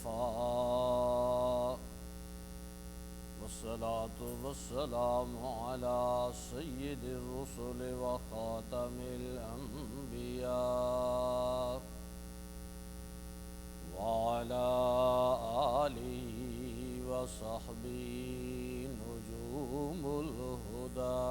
وكفى والصلاة والسلام على سيد الرسل وخاتم الأنبياء وعلى آله وصحبه نجوم الهدى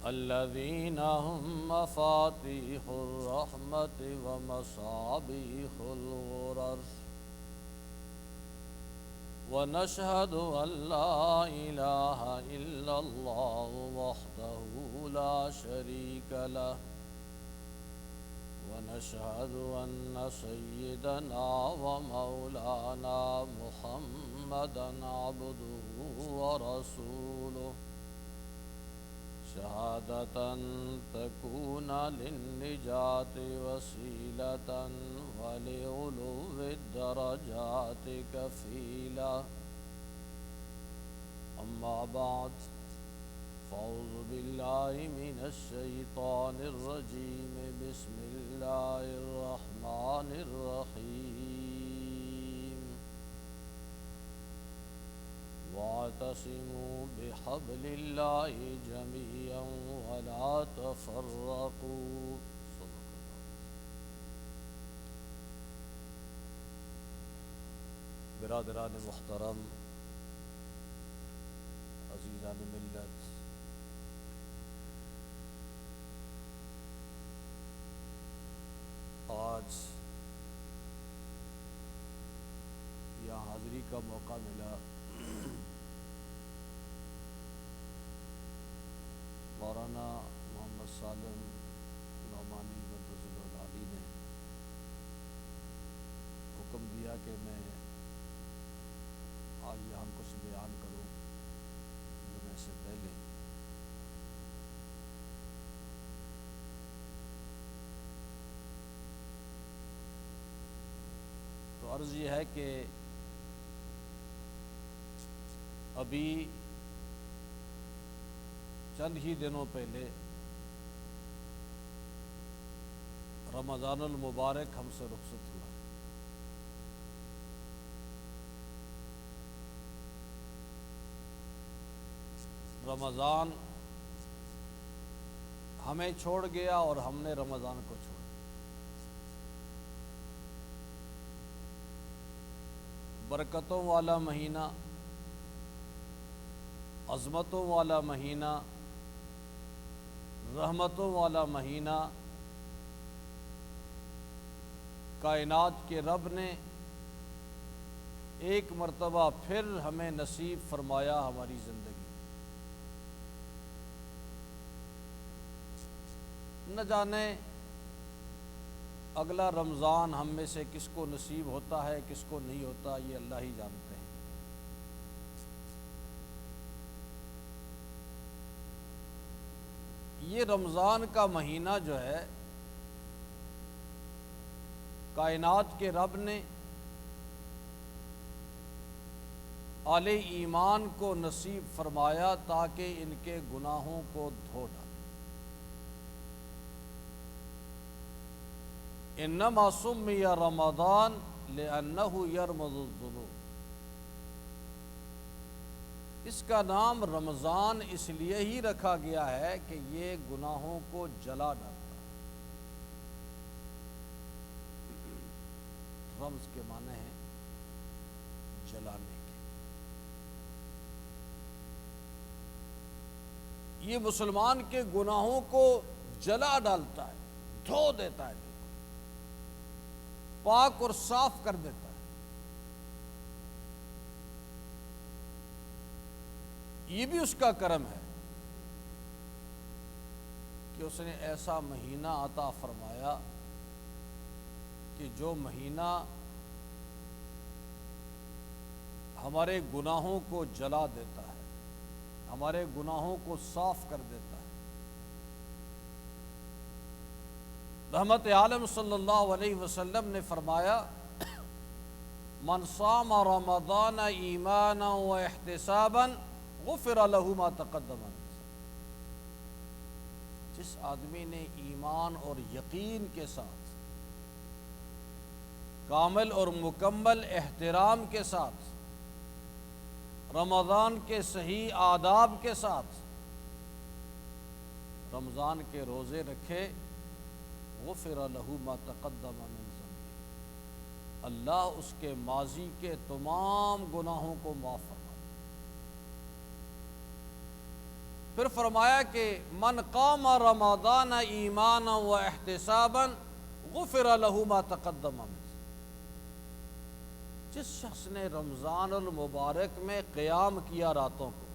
الذين هم مفاتيح الرحمة ومصابيح الغرر ونشهد أن لا إله إلا الله وحده لا شريك له ونشهد أن سيدنا ومولانا محمدا عبده ورسوله شهادة تكون للنجاة وسيلة ولعلو الدرجات كفيلا أما بعد فأعوذ بالله من الشيطان الرجيم بسم الله الرحمن الرحيم واعتصموا بحبل الله جميعا ولا تفرقوا برادران محترم، عزیزان ملت، آج یہاں حاضری کا موقع ملا مولانا محمد سالم نعمانی مدرس العلی نے حکم دیا کہ میں آج یہاں کچھ بیان کروں جمعے سے پہلے۔ تو عرض یہ ہے کہ ابھی چند ہی دنوں پہلے رمضان المبارک ہم سے رخصت ہوا۔ رمضان ہمیں چھوڑ گیا اور ہم نے رمضان کو چھوڑا۔ برکتوں والا مہینہ، عظمتوں والا مہینہ، رحمتوں والا مہینہ، کائنات کے رب نے ایک مرتبہ پھر ہمیں نصیب فرمایا ہماری زندگی۔ نہ جانے اگلا رمضان ہم میں سے کس کو نصیب ہوتا ہے کس کو نہیں ہوتا، یہ اللہ ہی جانتے ہیں۔ یہ رمضان کا مہینہ جو ہے کائنات کے رب نے اہل ایمان کو نصیب فرمایا تاکہ ان کے گناہوں کو دھو ڈالے۔ انما سمی رمضان لأنہ یرمض الذنوب، اس کا نام رمضان اس لیے ہی رکھا گیا ہے کہ یہ گناہوں کو جلا ڈالتا ہے۔ رمز کے معنی ہیں جلانے کے۔ یہ مسلمان کے گناہوں کو جلا ڈالتا ہے، دھو دیتا ہے، پاک اور صاف کر دیتا ہے۔ یہ بھی اس کا کرم ہے کہ اس نے ایسا مہینہ عطا فرمایا کہ جو مہینہ ہمارے گناہوں کو جلا دیتا ہے، ہمارے گناہوں کو صاف کر دیتا ہے۔ رحمت عالم صلی اللہ علیہ وسلم نے فرمایا من صام رمضان ایمانا و احتسابا غفر له ما تقدم من جس آدمی نے ایمان اور یقین کے ساتھ کامل اور مکمل احترام کے ساتھ، رمضان کے صحیح آداب کے ساتھ رمضان کے روزے رکھے، غفر لہ ما تقدم من ذنبہ، اللہ اس کے ماضی کے تمام گناہوں کو معاف فرما۔ پھر فرمایا کہ من قام رمضان ایمانا و احتسابا غفر لہ ما تقدم من، جس شخص نے رمضان المبارک میں قیام کیا، راتوں کو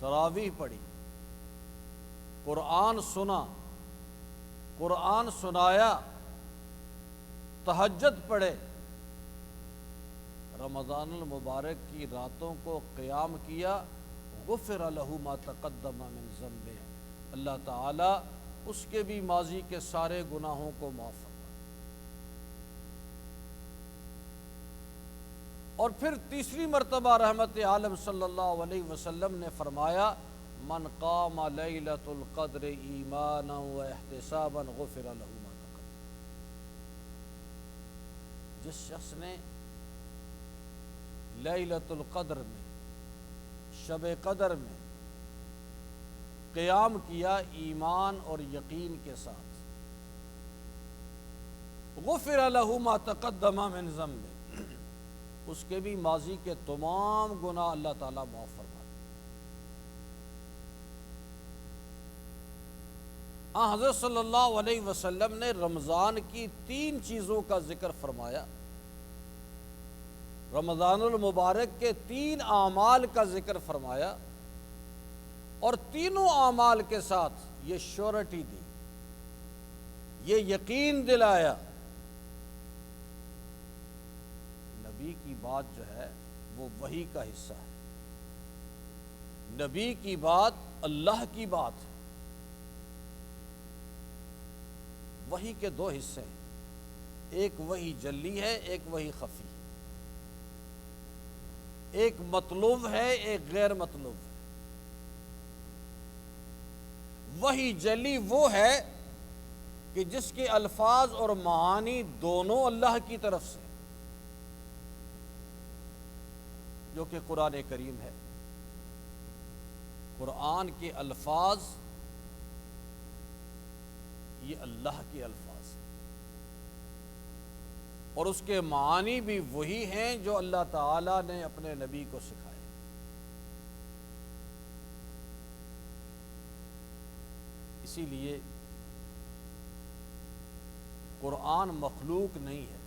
تراویح پڑھی، قرآن سنا، قرآن سنایا، تہجد پڑھے، رمضان المبارک کی راتوں کو قیام کیا، غفر لہ ما تقدم من ذنبہ، اللہ تعالی اس کے بھی ماضی کے سارے گناہوں کو معاف فرمائے۔ اور پھر تیسری مرتبہ رحمت عالم صلی اللہ علیہ وسلم نے فرمایا من قام لیلۃ القدر ایمانا و احتسابا غفر لہ ما تقدم، جس شخص نے لیلۃ القدر میں، شب قدر میں قیام کیا ایمان اور یقین کے ساتھ، غفر لہ ما تقدم من ذنبہ، اس کے بھی ماضی کے تمام گناہ اللہ تعالیٰ معاف فرما دے۔ حضرت صلی اللہ علیہ وسلم نے رمضان کی 3 چیزوں کا ذکر فرمایا، رمضان المبارک کے 3 اعمال کا ذکر فرمایا، اور تینوں اعمال کے ساتھ یہ شورٹی دی، یہ یقین دلایا، نبی کی بات جو ہے وہ وحی کا حصہ ہے، نبی کی بات اللہ کی بات ہے۔ وحی کے 2 حصے ہیں، ایک وحی جلی ہے، ایک وحی خفی، ایک مطلوب ہے، ایک غیر مطلوب ہے۔ وحی جلی وہ ہے کہ جس کے الفاظ اور معانی دونوں اللہ کی طرف سے، جو کہ قرآن کریم ہے۔ قرآن کے الفاظ یہ اللہ کے الفاظ ہیں، اور اس کے معانی بھی وہی ہیں جو اللہ تعالیٰ نے اپنے نبی کو سکھائے۔ اسی لیے قرآن مخلوق نہیں ہے،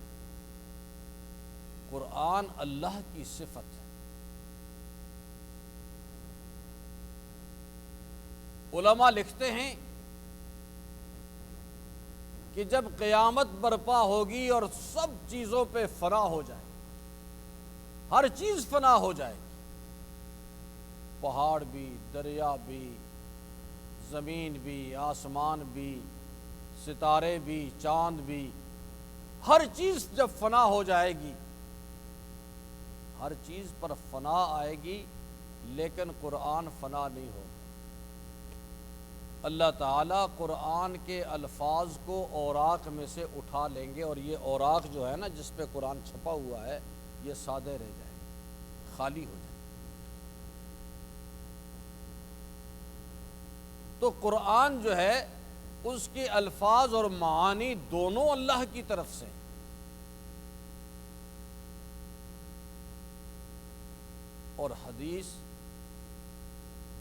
قرآن اللہ کی صفت ہے۔ علماء لکھتے ہیں کہ جب قیامت برپا ہوگی اور سب چیزوں پہ فنا ہو جائے، ہر چیز فنا ہو جائے گی، پہاڑ بھی، دریا بھی، زمین بھی، آسمان بھی، ستارے بھی، چاند بھی، ہر چیز جب فنا ہو جائے گی، ہر چیز پر فنا آئے گی، لیکن قرآن فنا نہیں ہوگا۔ اللہ تعالیٰ قرآن کے الفاظ کو اوراق میں سے اٹھا لیں گے، اور یہ اوراق جو ہے نا جس پہ قرآن چھپا ہوا ہے، یہ سادے رہ جائیں گے، خالی ہو جائیں گے۔ تو قرآن جو ہے اس کے الفاظ اور معانی دونوں اللہ کی طرف سے، اور حدیث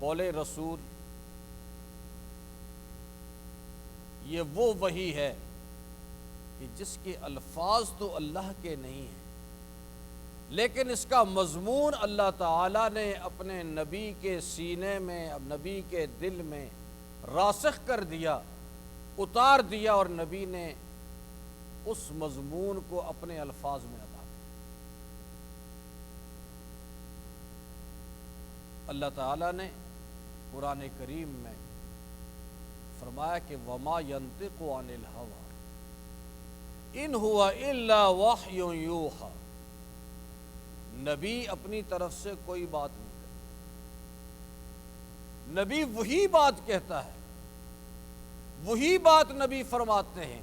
قول رسول یہ وہ وحی ہے کہ جس کے الفاظ تو اللہ کے نہیں ہیں، لیکن اس کا مضمون اللہ تعالیٰ نے اپنے نبی کے سینے میں، نبی کے دل میں راسخ کر دیا، اتار دیا، اور نبی نے اس مضمون کو اپنے الفاظ میں ادا کیا۔ اللہ تعالیٰ نے قرآن کریم میں فرمایا کہ وَمَا يَنطِقُ عَنِ الْهَوَىٰ إِنْ هُوَ إِلَّا وَحْيٌ يُوحَىٰ، نبی اپنی طرف سے کوئی بات نہیں کرتا، نبی وہی بات کہتا ہے، وہی بات نبی فرماتے ہیں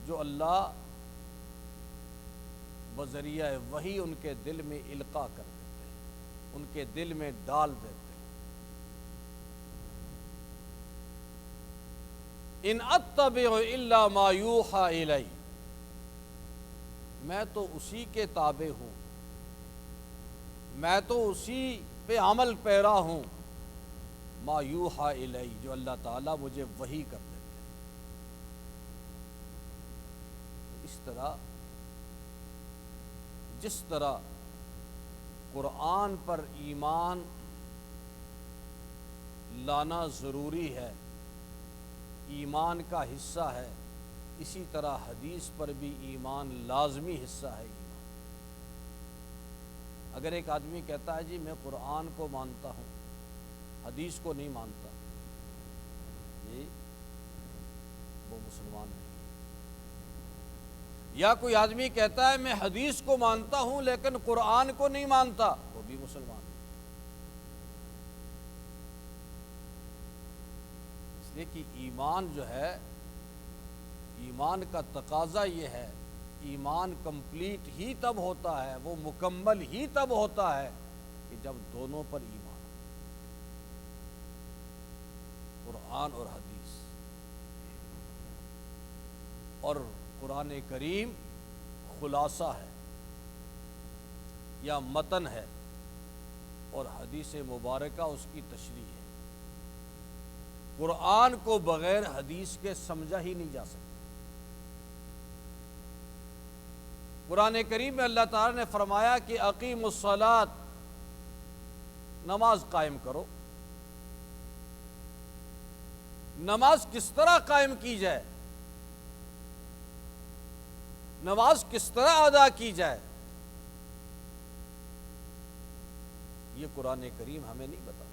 جو اللہ بذریعہ وحی ان کے دل میں القاء کر دیتے ہیں، ان کے دل میں ڈال دیتے ہیں۔ ان اتبع الا ما یوحی الی، میں تو اسی کے تابع ہوں، میں تو اسی پہ عمل پیرا ہوں، ما یوحی الی، جو اللہ تعالیٰ مجھے وحی کر دیتے ہیں۔ اس طرح جس طرح قرآن پر ایمان لانا ضروری ہے، ایمان کا حصہ ہے، اسی طرح حدیث پر بھی ایمان لازمی حصہ ہے۔ ایمان اگر ایک آدمی کہتا ہے جی میں قرآن کو مانتا ہوں، حدیث کو نہیں مانتا، جی وہ مسلمان نہیں۔ یا کوئی آدمی کہتا ہے میں حدیث کو مانتا ہوں لیکن قرآن کو نہیں مانتا، وہ بھی مسلمان نہیں۔ اس لیے کہ ایمان جو ہے، ایمان کا تقاضا یہ ہے، ایمان کمپلیٹ ہی تب ہوتا ہے، وہ مکمل ہی تب ہوتا ہے کہ جب دونوں پر ایمان ہو، قرآن اور حدیث۔ اور قرآن کریم خلاصہ ہے یا متن ہے، اور حدیث مبارکہ اس کی تشریح ہے۔ قرآن کو بغیر حدیث کے سمجھا ہی نہیں جا سکتا۔ قرآن کریم میں اللہ تعالیٰ نے فرمایا کہ اقیموا الصلاۃ، نماز قائم کرو۔ نماز کس طرح قائم کی جائے، نماز کس طرح ادا کی جائے، یہ قرآن کریم ہمیں نہیں بتا،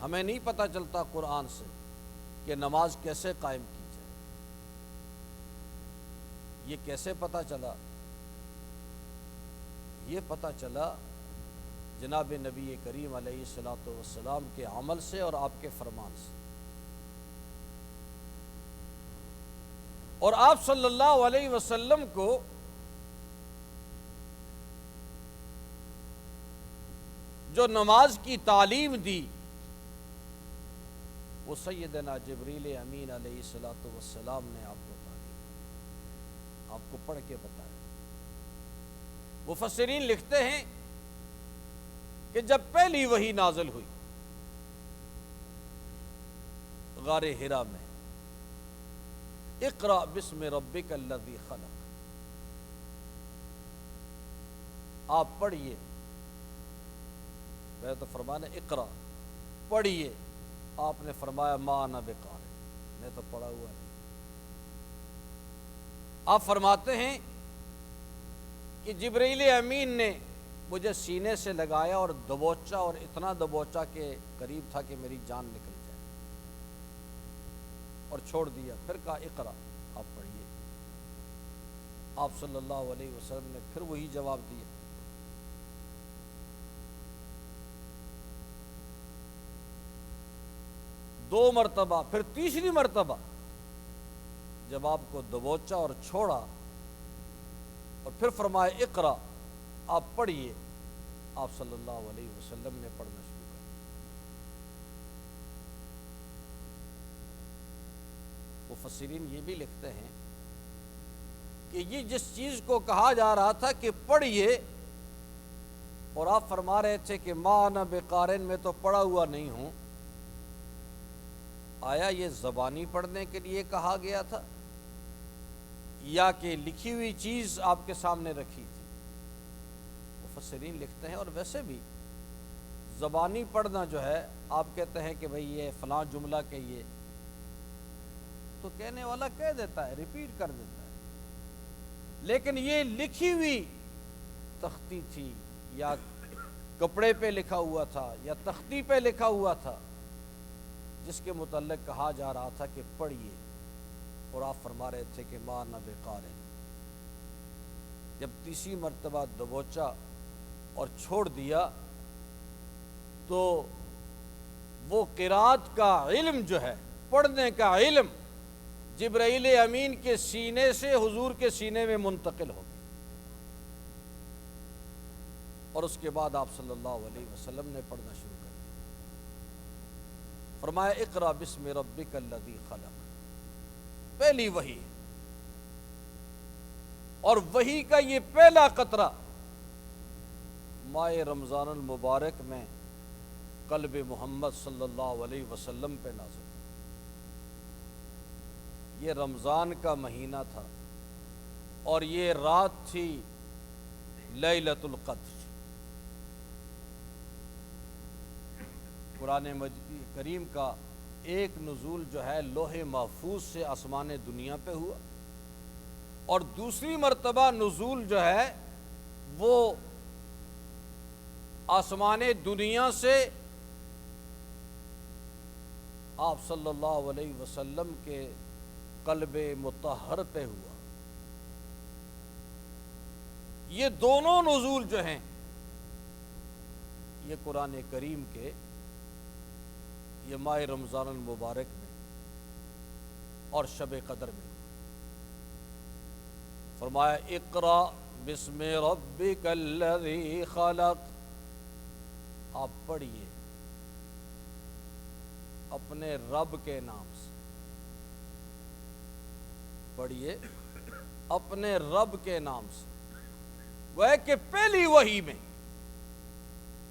ہمیں نہیں پتہ چلتا قرآن سے کہ نماز کیسے قائم کی جائے۔ یہ کیسے پتہ چلا؟ یہ پتہ چلا جناب نبی کریم علیہ الصلوۃ والسلام کے عمل سے اور آپ کے فرمان سے۔ اور آپ صلی اللہ علیہ وسلم کو جو نماز کی تعلیم دی، وہ سیدنا جبریل امین علیہ الصلوۃ والسلام نے آپ کو تعلیم، آپ کو پڑھ کے بتایا۔ مفسرین لکھتے ہیں کہ جب پہلی وحی نازل ہوئی غار حرا میں، اقرأ بسم ربک الذی خلق، آپ پڑھیے، میں تو فرمانے اقرأ، پڑھیے۔ آپ نے فرمایا ما انا بقارئ، میں تو پڑھا ہوا نہیں۔ آپ فرماتے ہیں کہ جبریل امین نے مجھے سینے سے لگایا اور دبوچا، اور اتنا دبوچا کہ قریب تھا کہ میری جان نکل جائے، اور چھوڑ دیا۔ پھر کہا اقرأ، آپ پڑھیے۔ آپ صلی اللہ علیہ وسلم نے پھر وہی جواب دیا۔ دو مرتبہ، پھر تیسری مرتبہ جب آپ کو دبوچا اور چھوڑا، اور پھر فرمایا اقرأ، آپ پڑھیے، آپ صلی اللہ علیہ وسلم نے پڑھنا شروع کر دیا۔ مفسرین یہ بھی لکھتے ہیں کہ یہ جس چیز کو کہا جا رہا تھا کہ پڑھیے، اور آپ فرما رہے تھے کہ ما انا بقارئ، میں تو پڑھا ہوا نہیں ہوں، آیا یہ زبانی پڑھنے کے لیے کہا گیا تھا یا کہ لکھی ہوئی چیز آپ کے سامنے رکھی تھی؟ مفسرین لکھتے ہیں، اور ویسے بھی زبانی پڑھنا جو ہے، آپ کہتے ہیں کہ بھئی یہ فلاں جملہ کہیے، تو کہنے والا کہہ دیتا ہے، ریپیٹ کر دیتا ہے، لیکن یہ لکھی ہوئی تختی تھی، یا کپڑے پہ لکھا ہوا تھا، یا تختی پہ لکھا ہوا تھا، جس کے متعلق کہا جا رہا تھا کہ پڑھیے، اور آپ فرما رہے تھے کہ ما انا بقارئ۔ جب تیسری مرتبہ دبوچا اور چھوڑ دیا، تو وہ قرات کا علم جو ہے، پڑھنے کا علم، جبرائیل امین کے سینے سے حضور کے سینے میں منتقل ہو گئی، اور اس کے بعد آپ صلی اللہ علیہ وسلم نے پڑھنا شروع کر دیا۔ فرمایا اقرأ بسم ربک الذی خلق، پہلی وحی، اور وحی کا یہ پہلا قطرہ ماہ رمضان المبارک میں قلب محمد صلی اللہ علیہ وسلم پہ نازل۔ یہ رمضان کا مہینہ تھا اور یہ رات تھی لیلۃ القدر۔ قرآن مجید کریم کا ایک نزول جو ہے لوح محفوظ سے آسمان دنیا پہ ہوا، اور دوسری مرتبہ نزول جو ہے وہ آسمان دنیا سے آپ صلی اللہ علیہ وسلم کے قلب مطہر پہ ہوا۔ یہ دونوں نزول جو ہیں یہ قرآن کریم کے یہ ماہ رمضان المبارک میں اور شب قدر میں۔ فرمایا اقرأ بسم ربک الذی خلق، آپ پڑھیے اپنے رب کے نام سے، پڑھیے اپنے رب کے نام سے۔ وہ ہے کہ پہلی وحی میں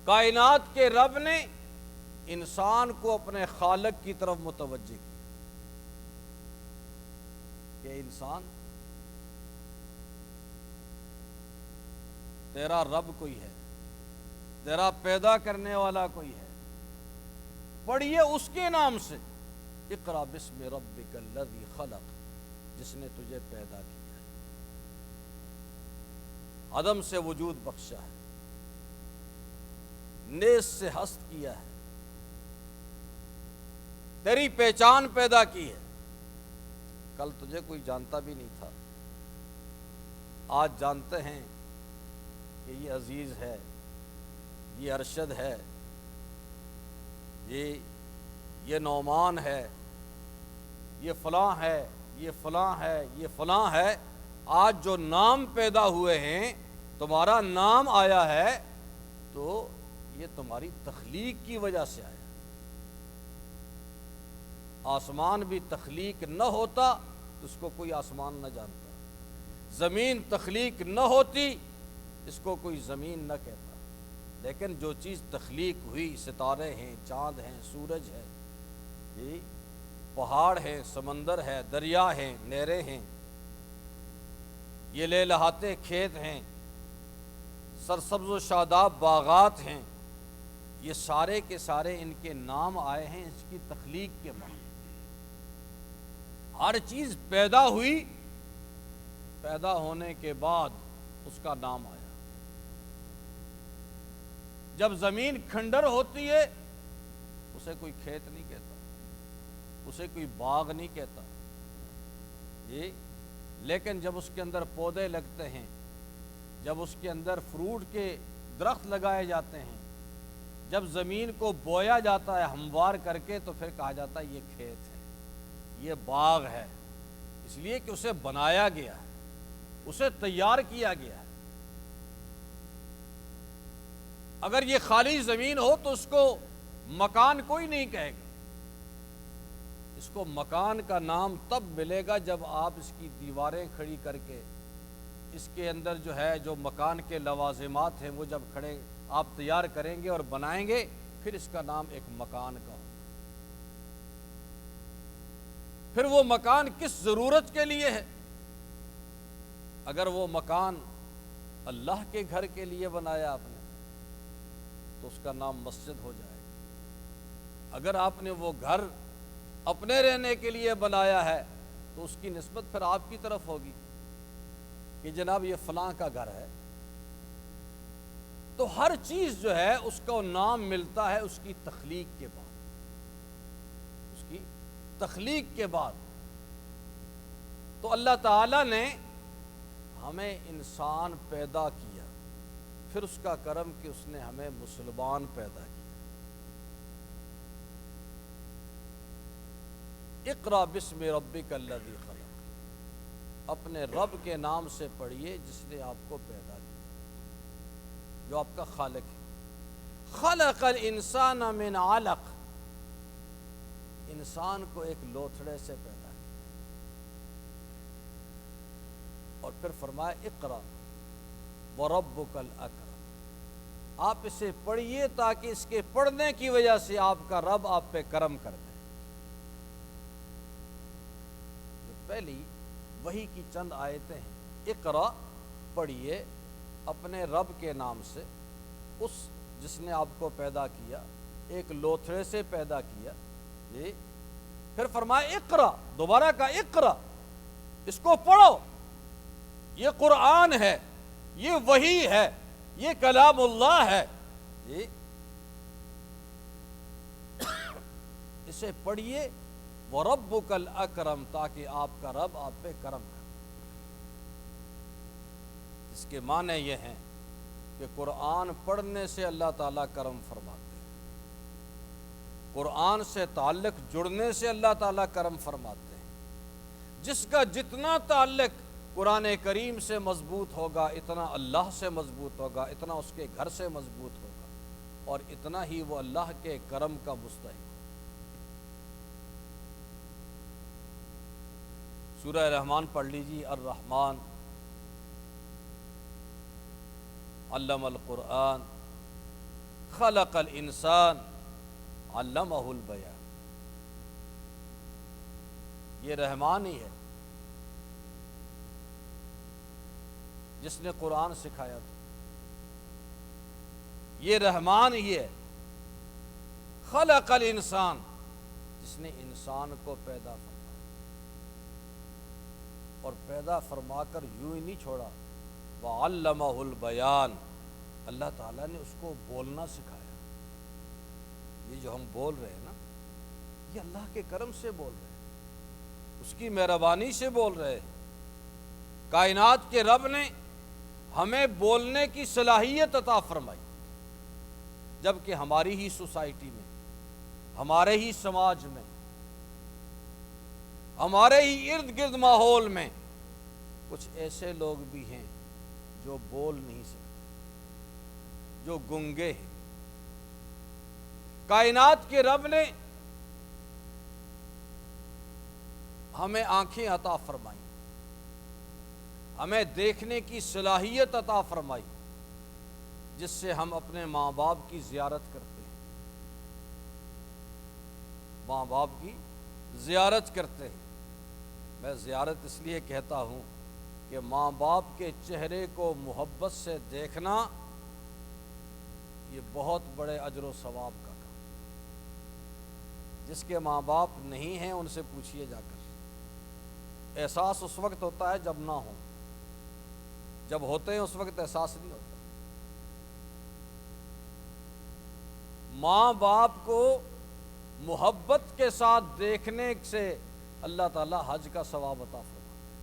کائنات کے رب نے انسان کو اپنے خالق کی طرف متوجہ کیا کہ انسان تیرا رب کوئی ہے، تیرا پیدا کرنے والا کوئی ہے، پڑھیے اس کے نام سے۔ اقرأ بسم ربک الذی خلق، جس نے تجھے پیدا کیا ہے، عدم سے وجود بخشا ہے، نیز سے ہست کیا ہے، تیری پہچان پیدا کی ہے۔ کل تجھے کوئی جانتا بھی نہیں تھا، آج جانتے ہیں کہ یہ عزیز ہے، یہ ارشد ہے، یہ نعمان ہے، یہ فلاں ہے، یہ فلاں ہے، یہ فلاں ہے۔ آج جو نام پیدا ہوئے ہیں، تمہارا نام آیا ہے، تو یہ تمہاری تخلیق کی وجہ سے آیا۔ آسمان بھی تخلیق نہ ہوتا تو اس کو کوئی آسمان نہ جانتا، زمین تخلیق نہ ہوتی اس کو کوئی زمین نہ کہتا، لیکن جو چیز تخلیق ہوئی، ستارے ہیں، چاند ہیں، سورج ہے، یہ پہاڑ ہیں، سمندر ہے، دریا ہیں، نہریں ہیں، یہ لہلہاتے کھیت ہیں، سرسبز و شاداب باغات ہیں، یہ سارے کے سارے ان کے نام آئے ہیں اس کی تخلیق کے بعد۔ ہر چیز پیدا ہوئی، پیدا ہونے کے بعد اس کا نام آیا۔ جب زمین کھنڈر ہوتی ہے اسے کوئی کھیت نہیں کہتا، اسے کوئی باغ نہیں کہتا، لیکن جب اس کے اندر پودے لگتے ہیں، جب اس کے اندر فروٹ کے درخت لگائے جاتے ہیں، جب زمین کو بویا جاتا ہے ہموار کر کے، تو پھر کہا جاتا ہے یہ کھیت ہے، یہ باغ ہے، اس لیے کہ اسے بنایا گیا ہے، اسے تیار کیا گیا ہے۔ اگر یہ خالی زمین ہو تو اس کو مکان کوئی نہیں کہے گا، اس کو مکان کا نام تب ملے گا جب آپ اس کی دیواریں کھڑی کر کے اس کے اندر جو ہے جو مکان کے لوازمات ہیں وہ جب کھڑے آپ تیار کریں گے اور بنائیں گے، پھر اس کا نام ایک مکان کا ہوگا۔ پھر وہ مکان کس ضرورت کے لیے ہے؟ اگر وہ مکان اللہ کے گھر کے لیے بنایا آپ نے تو اس کا نام مسجد ہو جائے گا۔ اگر آپ نے وہ گھر اپنے رہنے کے لیے بنایا ہے تو اس کی نسبت پھر آپ کی طرف ہوگی کہ جناب یہ فلاں کا گھر ہے۔ تو ہر چیز جو ہے اس کو نام ملتا ہے اس کی تخلیق کے بعد، اس کی تخلیق کے بعد۔ تو اللہ تعالی نے ہمیں انسان پیدا کیا، پھر اس کا کرم کہ اس نے ہمیں مسلمان پیدا کیا۔ اقرا بسم ربک الذی خلق، اپنے رب کے نام سے پڑھیے جس نے آپ کو پیدا کیا، جو آپ کا خالق ہے۔ خلق الانسان من علق، انسان کو ایک لوتھڑے سے پیدا کیا، اور پھر فرمایا اقرا وربک الاکرم، آپ اسے پڑھیے تاکہ اس کے پڑھنے کی وجہ سے آپ کا رب آپ پہ کرم کر دے۔ جو پہلی وحی کی چند آیتیں ہیں، اقرا پڑھیے اپنے رب کے نام سے، اس جس نے آپ کو پیدا کیا، ایک لوتھڑے سے پیدا کیا، جی۔ پھر فرمایا اقرا، دوبارہ کا اقرا، اس کو پڑھو، یہ قرآن ہے، یہ وحی ہے، یہ کلام اللہ ہے، جی۔ اسے پڑھیے وَرَبُّكَ الْأَكْرَمُ، تاکہ آپ کا رب آپ پہ کرم کرے۔ اس کے معنی یہ ہیں کہ قرآن پڑھنے سے اللہ تعالیٰ کرم فرماتے ہیں، قرآن سے تعلق جڑنے سے اللہ تعالیٰ کرم فرماتے ہیں۔ جس کا جتنا تعلق قرآن کریم سے مضبوط ہوگا، اتنا اللہ سے مضبوط ہوگا، اتنا اس کے گھر سے مضبوط ہوگا، اور اتنا ہی وہ اللہ کے کرم کا مستحق ہوگا۔ سورہ رحمان پڑھ لیجیے، الرحمن علم القرآن خلق الانسان علمہ البیان، یہ رحمان ہی ہے جس نے قرآن سکھایا تھا، یہ رحمان ہی ہے خلق الانسان جس نے انسان کو پیدا فرمایا، اور پیدا فرما کر یوں ہی نہیں چھوڑا، وَعَلَّمَهُ الْبَيَانَ، اللہ تعالیٰ نے اس کو بولنا سکھایا۔ یہ جو ہم بول رہے ہیں نا، یہ اللہ کے کرم سے بول رہے ہیں، اس کی مہربانی سے بول رہے ہیں۔ کائنات کے رب نے ہمیں بولنے کی صلاحیت عطا فرمائی، جبکہ ہماری ہی سوسائٹی میں، ہمارے ہی سماج میں، ہمارے ہی ارد گرد ماحول میں کچھ ایسے لوگ بھی ہیں جو بول نہیں سکتے، جو گنگے ہیں۔ کائنات کے رب نے ہمیں آنکھیں عطا فرمائی، ہمیں دیکھنے کی صلاحیت عطا فرمائی، جس سے ہم اپنے ماں باپ کی زیارت کرتے ہیں، ماں باپ کی زیارت کرتے ہیں۔ میں زیارت اس لیے کہتا ہوں کہ ماں باپ کے چہرے کو محبت سے دیکھنا یہ بہت بڑے اجر و ثواب کا کام۔ جس کے ماں باپ نہیں ہیں ان سے پوچھیے جا کر، احساس اس وقت ہوتا ہے جب نہ ہو، جب ہوتے ہیں اس وقت احساس نہیں ہوتا۔ ماں باپ کو محبت کے ساتھ دیکھنے سے اللہ تعالیٰ حج کا ثواب عطا فرماتا ہے۔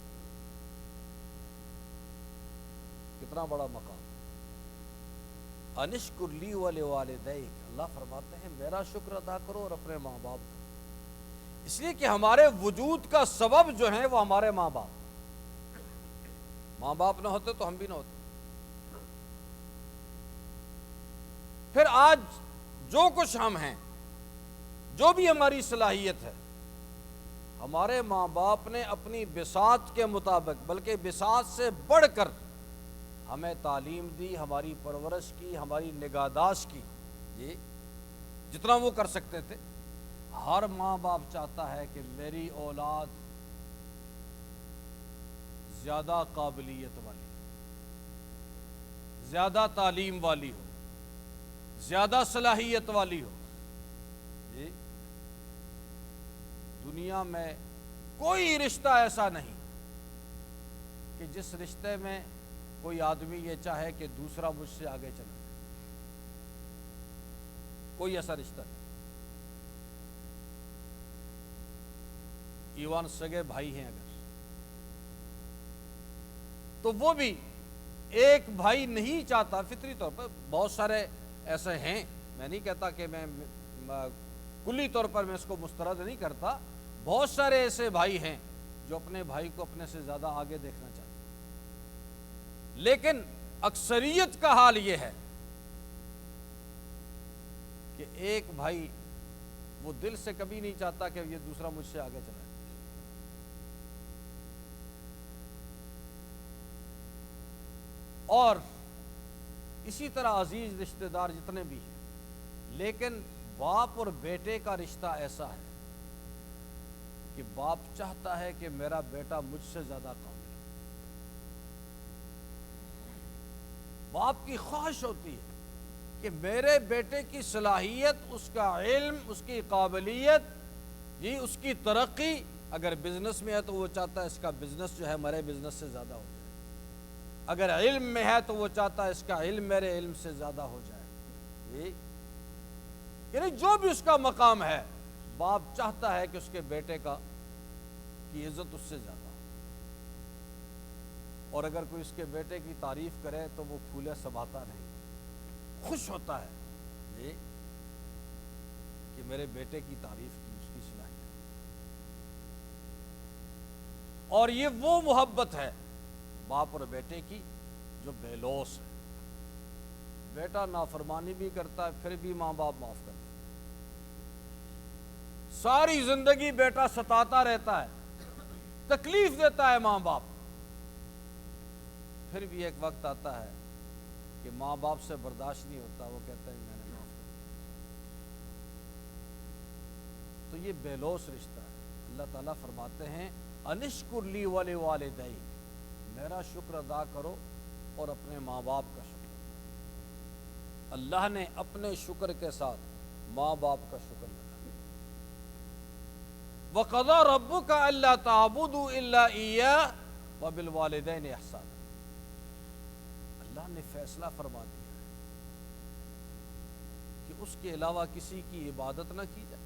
کتنا بڑا مقام۔ انشکر لی ولوالدیک، اللہ فرماتے ہیں میرا شکر ادا کرو اور اپنے ماں باپ کا، اس لیے کہ ہمارے وجود کا سبب جو ہیں وہ ہمارے ماں باپ، ماں باپ نہ ہوتے تو ہم بھی نہ ہوتے۔ پھر آج جو کچھ ہم ہیں، جو بھی ہماری صلاحیت ہے، ہمارے ماں باپ نے اپنی بساط کے مطابق، بلکہ بساط سے بڑھ کر ہمیں تعلیم دی، ہماری پرورش کی، ہماری نگہداشت کی، جی، جتنا وہ کر سکتے تھے۔ ہر ماں باپ چاہتا ہے کہ میری اولاد زیادہ قابلیت والی، زیادہ تعلیم والی ہو، زیادہ صلاحیت والی ہو، جی۔ دنیا میں کوئی رشتہ ایسا نہیں کہ جس رشتے میں کوئی آدمی یہ چاہے کہ دوسرا مجھ سے آگے چلا جائے، کوئی ایسا رشتہ نہیں۔ ایوان سگے بھائی ہیں اگر، تو وہ بھی ایک بھائی نہیں چاہتا، فطری طور پر بہت سارے ایسے ہیں، میں نہیں کہتا کہ میں کلی طور پر میں اس کو مسترد نہیں کرتا، بہت سارے ایسے بھائی ہیں جو اپنے بھائی کو اپنے سے زیادہ آگے دیکھنا چاہتے ہیں، لیکن اکثریت کا حال یہ ہے کہ ایک بھائی وہ دل سے کبھی نہیں چاہتا کہ یہ دوسرا مجھ سے آگے چلا جائے۔ اور اسی طرح عزیز رشتہ دار جتنے بھی ہیں، لیکن باپ اور بیٹے کا رشتہ ایسا ہے کہ باپ چاہتا ہے کہ میرا بیٹا مجھ سے زیادہ کامل ہو، باپ کی خواہش ہوتی ہے کہ میرے بیٹے کی صلاحیت، اس کا علم، اس کی قابلیت، اس کی ترقی، اگر بزنس میں ہے تو وہ چاہتا ہے اس کا بزنس جو ہے میرے بزنس سے زیادہ ہو جائے، اگر علم میں ہے تو وہ چاہتا ہے اس کا علم میرے علم سے زیادہ ہو جائے۔ یعنی جو بھی اس کا مقام ہے، باپ چاہتا ہے کہ اس کے بیٹے کی عزت اس سے زیادہ ہو، اور اگر کوئی اس کے بیٹے کی تعریف کرے تو وہ پھولے سماتا نہیں، خوش ہوتا ہے کہ میرے بیٹے کی تعریف کی، اس کی صلاحیت۔ اور یہ وہ محبت ہے باپ اور بیٹے کی جو بے لوث ہے۔ بیٹا نافرمانی بھی کرتا ہے پھر بھی ماں باپ معاف کرتے ہیں، ساری زندگی بیٹا ستاتا رہتا ہے، تکلیف دیتا ہے ماں باپ، پھر بھی ایک وقت آتا ہے کہ ماں باپ سے برداشت نہیں ہوتا، وہ کہتا ہے میں نے معاف کر دیا۔ تو یہ بے لوث رشتہ ہے۔ اللہ تعالیٰ فرماتے ہیں انشکر لی ولوالدیک، میرا شکر ادا کرو اور اپنے ماں باپ کا شکر۔ اللہ نے اپنے شکر کے ساتھ ماں باپ کا شکر لگا۔ وَقَضَىٰ رَبُّكَ أَلَّا تَعْبُدُوا إِلَّا إِيَّاهُ وَبِالْوَالِدَيْنِ إِحْسَانًا، اللہ نے فیصلہ فرما دیا کہ اس کے علاوہ کسی کی عبادت نہ کی جائے،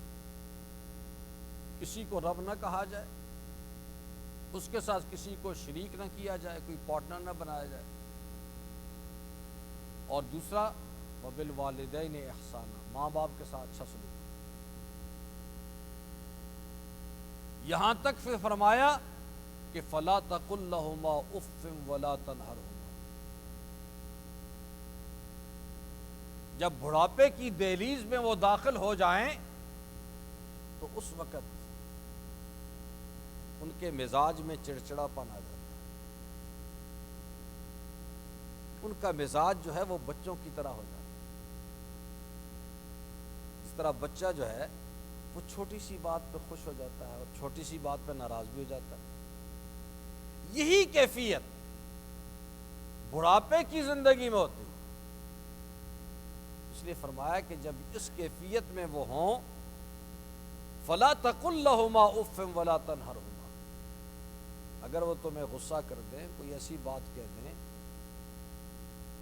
کسی کو رب نہ کہا جائے، اس کے ساتھ کسی کو شریک نہ کیا جائے، کوئی پارٹنر نہ بنایا جائے، اور دوسرا وَبِالْوَالِدَيْنِ إِحْسَانًا، ماں باپ کے ساتھ اچھا سلوک۔ یہاں تک پھر فرمایا کہ فَلَا تَقُل لَّهُمَا أُفٍّ وَلَا تَنْهَرْهُمَا، جب بڑھاپے کی دہلیز میں وہ داخل ہو جائیں تو اس وقت ان کے مزاج میں چڑچڑا پن آ جاتا ہے، ان کا مزاج جو ہے وہ بچوں کی طرح ہو جاتا ہے۔ اس طرح بچہ جو ہے وہ چھوٹی سی بات پہ خوش ہو جاتا ہے اور چھوٹی سی بات پہ ناراض بھی ہو جاتا ہے۔ یہی کیفیت بڑھاپے کی زندگی میں ہوتی ہے، اس لیے فرمایا کہ جب اس کیفیت میں وہ ہوں فَلَا تَقُل لَّهُمَا أُفٍّ وَلَا تَنْهَرْهُمَا، اگر وہ تمہیں غصہ کر دیں، کوئی ایسی بات کہہ دیں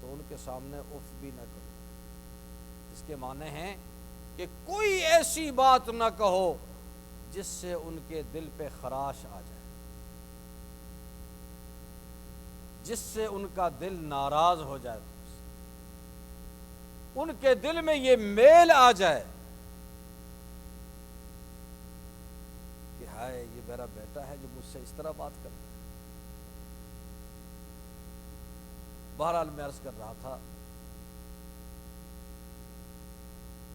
تو ان کے سامنے اف بھی نہ کرو۔ اس کے معنی ہیں کہ کوئی ایسی بات نہ کہو جس سے ان کے دل پہ خراش آ جائے، جس سے ان کا دل ناراض ہو جائے، ان کے دل میں یہ میل آ جائے کہ ہائے یہ میرا بیٹا ہے جو مجھ سے اس طرح بات کرتا ہے۔ بہرحال میں عرض کر رہا تھا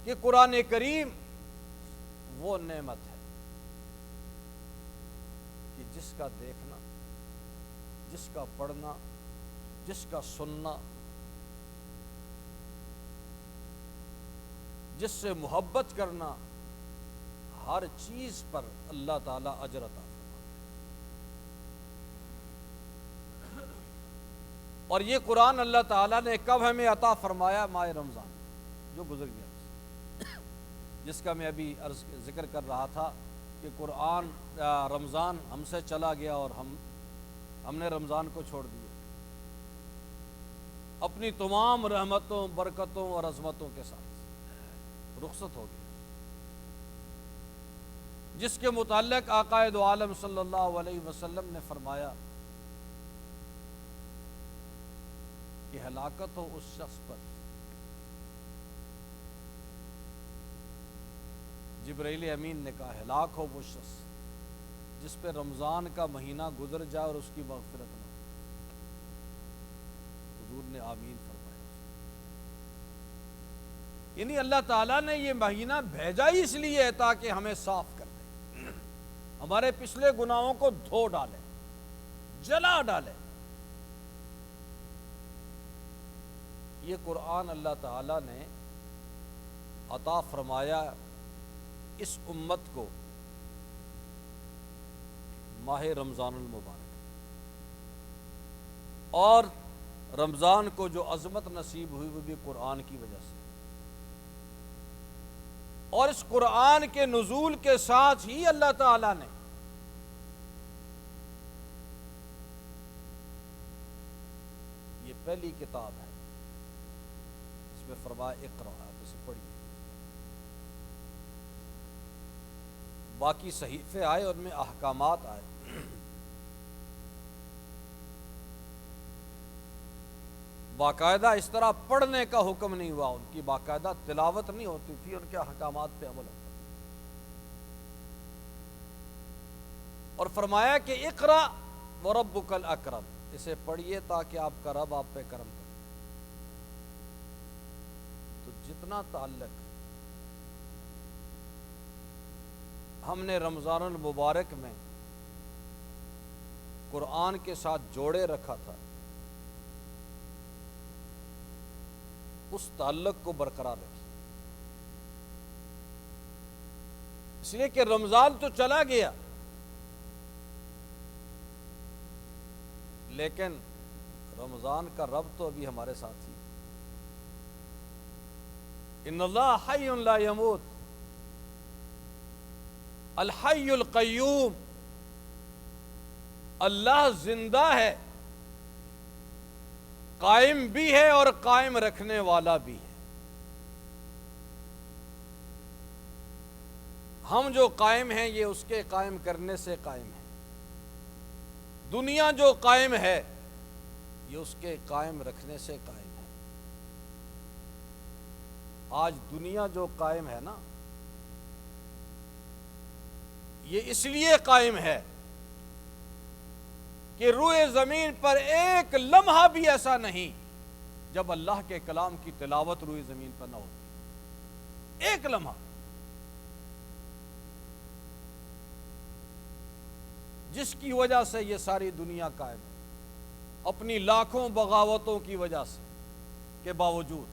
کہ قرآن کریم وہ نعمت ہے کہ جس کا دیکھنا، جس کا پڑھنا، جس کا سننا، جس سے محبت کرنا، ہر چیز پر اللہ تعالیٰ اجر عطا فرماتا ہے۔ اور یہ قرآن اللہ تعالیٰ نے کب ہمیں عطا فرمایا؟ ماہ رمضان جو گزر گیا، جس کا میں ابھی ذکر کر رہا تھا کہ قرآن رمضان ہم سے چلا گیا اور ہم نے رمضان کو چھوڑ دیا اپنی تمام رحمتوں، برکتوں اور عظمتوں کے ساتھ رخصت ہو گیا، جس کے متعلق آقا دو عالم صلی اللہ علیہ وسلم نے فرمایا کہ ہلاکت ہو اس شخص پر جبرائیل امین نے کہا ہلاک ہو وہ شخص جس پہ رمضان کا مہینہ گزر جائے اور اس کی مغفرت نہ ہو۔ حضور نے آمین فرمایا۔ یعنی اللہ تعالیٰ نے یہ مہینہ بھیجا ہی اس لیے ہے تاکہ ہمیں صاف کر دے، ہمارے پچھلے گناہوں کو دھو ڈالے، جلا ڈالے۔ یہ قرآن اللہ تعالیٰ نے عطا فرمایا اس امت کو ماہ رمضان المبارک، اور رمضان کو جو عظمت نصیب ہوئی وہ بھی قرآن کی وجہ سے، اور اس قرآن کے نزول کے ساتھ ہی اللہ تعالیٰ نے یہ پہلی کتاب ہے، اس میں فرمایا اقرأ، آپ اسے پڑھیے۔ باقی صحیفے آئے، ان میں احکامات آئے، باقاعدہ اس طرح پڑھنے کا حکم نہیں ہوا، ان کی باقاعدہ تلاوت نہیں ہوتی تھی، ان کے احکامات پہ عمل ہوتا۔ اور فرمایا کہ اقرأ وربک الاکرم، اسے پڑھیے تاکہ آپ کا رب آپ پہ کرم کرے۔ تو جتنا تعلق ہم نے رمضان المبارک میں قرآن کے ساتھ جوڑے رکھا تھا، اس تعلق کو برقرار رکھیے، اس لیے کہ رمضان تو چلا گیا، لیکن رمضان کا رب تو ابھی ہمارے ساتھ ہی۔ ان اللہ حی لا یموت، الحی القیوم، اللہ زندہ ہے، قائم بھی ہے اور قائم رکھنے والا بھی ہے۔ ہم جو قائم ہیں یہ اس کے قائم کرنے سے قائم ہے، دنیا جو قائم ہے یہ اس کے قائم رکھنے سے قائم ہے۔ آج دنیا جو قائم ہے نا، یہ اس لیے قائم ہے کہ روئے زمین پر ایک لمحہ بھی ایسا نہیں جب اللہ کے کلام کی تلاوت روئے زمین پر نہ ہوتی، ایک لمحہ۔ جس کی وجہ سے یہ ساری دنیا قائم ہے، اپنی لاکھوں بغاوتوں کی وجہ سے کے باوجود،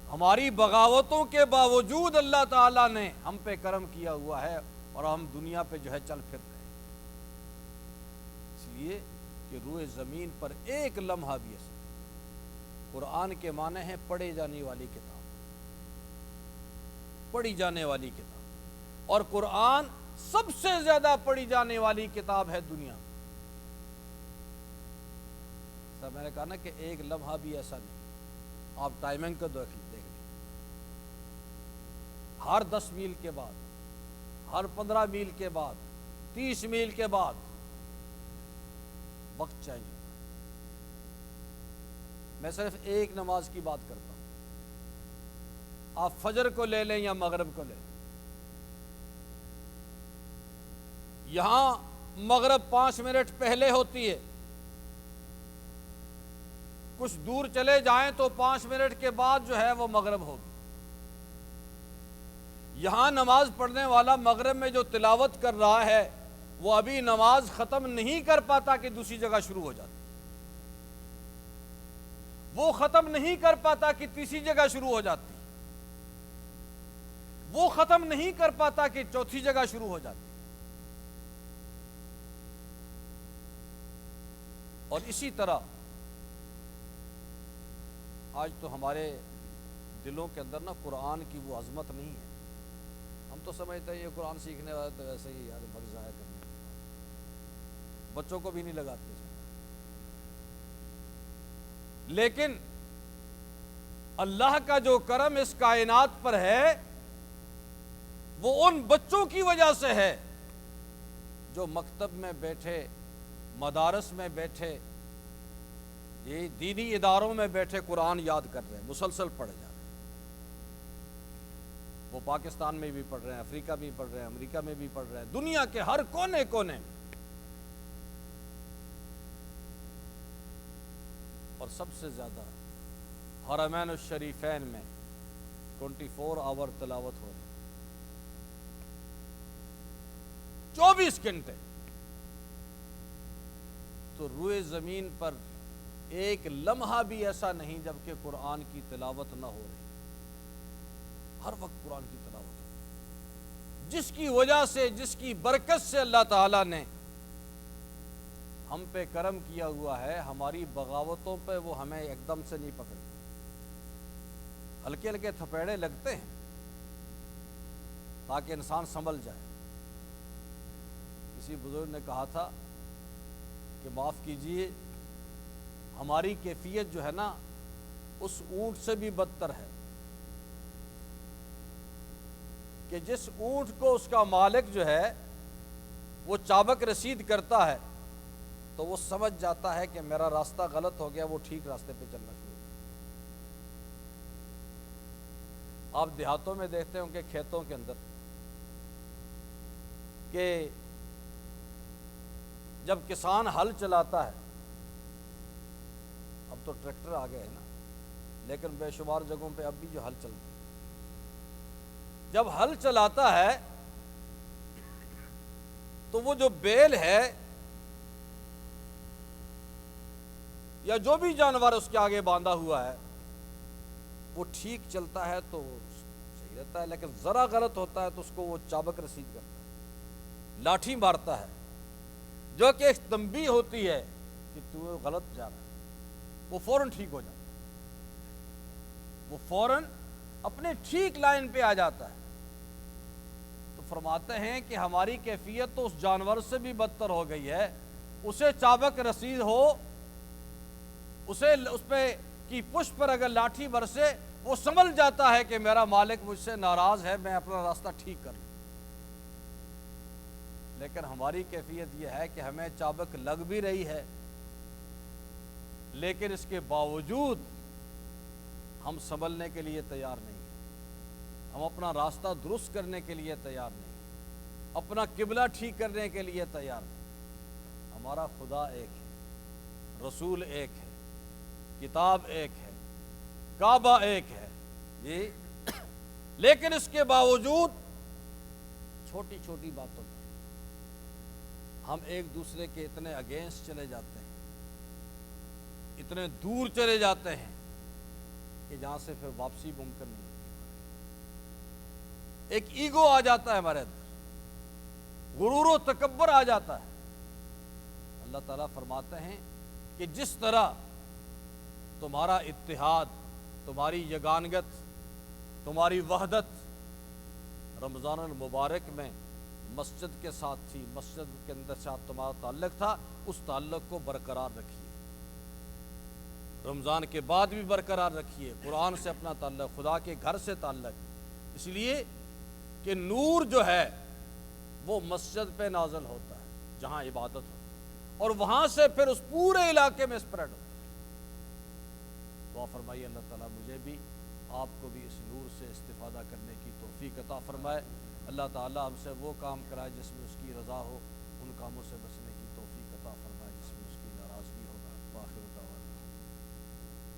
ہماری بغاوتوں کے باوجود اللہ تعالیٰ نے ہم پہ کرم کیا ہوا ہے، اور ہم دنیا پہ جو ہے چل پھر رہے ہیں، اس لیے کہ روئے زمین پر ایک لمحہ بھی ایسا۔ قرآن کے معنی ہے پڑھے جانے والی کتاب، پڑھی جانے والی کتاب، اور قرآن سب سے زیادہ پڑھی جانے والی کتاب ہے دنیا۔ سر میں نے کہا نا کہ ایک لمحہ بھی ایسا نہیں، آپ ٹائمنگ کو دیکھ لیں، ہر 10 میل کے بعد، ہر 15 میل کے بعد، 30 میل کے بعد وقت چاہیے۔ میں صرف ایک نماز کی بات کرتا ہوں، آپ فجر کو لے لیں یا مغرب کو لیں، یہاں مغرب 5 منٹ پہلے ہوتی ہے، کچھ دور چلے جائیں تو 5 منٹ کے بعد جو ہے وہ مغرب ہوگی۔ یہاں نماز پڑھنے والا مغرب میں جو تلاوت کر رہا ہے وہ ابھی نماز ختم نہیں کر پاتا کہ دوسری جگہ شروع ہو جاتی، وہ ختم نہیں کر پاتا کہ تیسری جگہ شروع ہو جاتی، وہ ختم نہیں کر پاتا کہ چوتھی جگہ شروع ہو جاتی۔ اور اسی طرح آج تو ہمارے دلوں کے اندر نا قرآن کی وہ عظمت نہیں ہے، ہم تو سمجھتے ہیں یہ قرآن سیکھنے والے تو ویسے ہی یار وقت ضائع کرنے، بچوں کو بھی نہیں لگاتے، لیکن اللہ کا جو کرم اس کائنات پر ہے وہ ان بچوں کی وجہ سے ہے جو مکتب میں بیٹھے، مدارس میں بیٹھے، یہ دینی اداروں میں بیٹھے قرآن یاد کر رہے ہیں، مسلسل پڑھے جا رہے ہیں۔ وہ پاکستان میں بھی پڑھ رہے ہیں، افریقہ میں بھی پڑھ رہے ہیں، امریکہ میں بھی پڑھ رہے ہیں، دنیا کے ہر کونے کونے میں۔ اور سب سے زیادہ حرمین الشریفین میں 24 آور تلاوت ہو رہی، 24 گھنٹے۔ تو روئے زمین پر ایک لمحہ بھی ایسا نہیں جبکہ قرآن کی تلاوت نہ ہو رہی، ہر وقت قرآن کی تلاوت ہو رہی، جس کی وجہ سے، جس کی برکت سے اللہ تعالیٰ نے ہم پہ کرم کیا ہوا ہے۔ ہماری بغاوتوں پہ وہ ہمیں ایک دم سے نہیں پکڑتے، ہلکے ہلکے تھپیڑے لگتے ہیں تاکہ انسان سنبھل جائے۔ کسی بزرگ نے کہا تھا کہ معاف کیجئے، ہماری کیفیت جو ہے نا اس اونٹ سے بھی بدتر ہے کہ جس اونٹ کو اس کا مالک جو ہے وہ چابک رسید کرتا ہے تو وہ سمجھ جاتا ہے کہ میرا راستہ غلط ہو گیا، وہ ٹھیک راستے پہ چلنا شروع۔ آپ دیہاتوں میں دیکھتے ہوں کہ کھیتوں کے اندر کہ جب کسان ہل چلاتا ہے، اب تو ٹریکٹر آ گئے ہیں نا، لیکن بے شمار جگہوں پہ اب بھی جو ہل چلتا ہے، جب ہل چلاتا ہے تو وہ جو بیل ہے یا جو بھی جانور اس کے آگے باندھا ہوا ہے وہ ٹھیک چلتا ہے تو صحیح رہتا ہے، لیکن ذرا غلط ہوتا ہے تو اس کو وہ چابک رسید کرتا ہے، لاٹھی مارتا ہے، جو کہ ایک تنبیہ ہوتی ہے کہ تو غلط جا رہا ہے، وہ فوراً ٹھیک ہو جاتا ہے، وہ فوراً اپنے ٹھیک لائن پہ آ جاتا ہے۔ تو فرماتے ہیں کہ ہماری کیفیت تو اس جانور سے بھی بدتر ہو گئی ہے، اسے چابک رسید ہو، اسے اس پہ کی پشت پر اگر لاٹھی برسے وہ سنبھل جاتا ہے کہ میرا مالک مجھ سے ناراض ہے، میں اپنا راستہ ٹھیک کر لوں۔ لیکن ہماری کیفیت یہ ہے کہ ہمیں چابک لگ بھی رہی ہے لیکن اس کے باوجود ہم سنبھلنے کے لیے تیار نہیں ہیں، ہم اپنا راستہ درست کرنے کے لیے تیار نہیں ہیں، اپنا قبلہ ٹھیک کرنے کے لیے تیار نہیں۔ ہمارا خدا ایک ہے، رسول ایک ہے، کتاب ایک ہے، کعبہ ایک ہے جی، لیکن اس کے باوجود چھوٹی چھوٹی باتوں پر ہم ایک دوسرے کے اتنے اگینسٹ چلے جاتے ہیں، اتنے دور چلے جاتے ہیں کہ جہاں سے پھر واپسی ممکن نہیں ہوتی۔ ایک ایگو آ جاتا ہے ہمارے اندر، غرور و تکبر آ جاتا ہے۔ اللہ تعالیٰ فرماتے ہیں کہ جس طرح تمہارا اتحاد، تمہاری یگانگت، تمہاری وحدت رمضان المبارک میں مسجد کے ساتھ تھی، مسجد کے اندر ساتھ تمہارا تعلق تھا، اس تعلق کو برقرار رکھیے، رمضان کے بعد بھی برقرار رکھیے، قرآن سے اپنا تعلق، خدا کے گھر سے تعلق، اس لیے کہ نور جو ہے وہ مسجد پہ نازل ہوتا ہے جہاں عبادت ہوتی ہے، اور وہاں سے پھر اس پورے علاقے میں اسپریڈ ہوتا ہے۔ دعا فرمائیے اللہ تعالیٰ مجھے بھی آپ کو بھی اس نور سے استفادہ کرنے کی توفیق عطا فرمائے۔ اللہ تعالیٰ ہم سے وہ کام کرائے جس میں اس کی رضا ہو، ان کاموں سے بچنے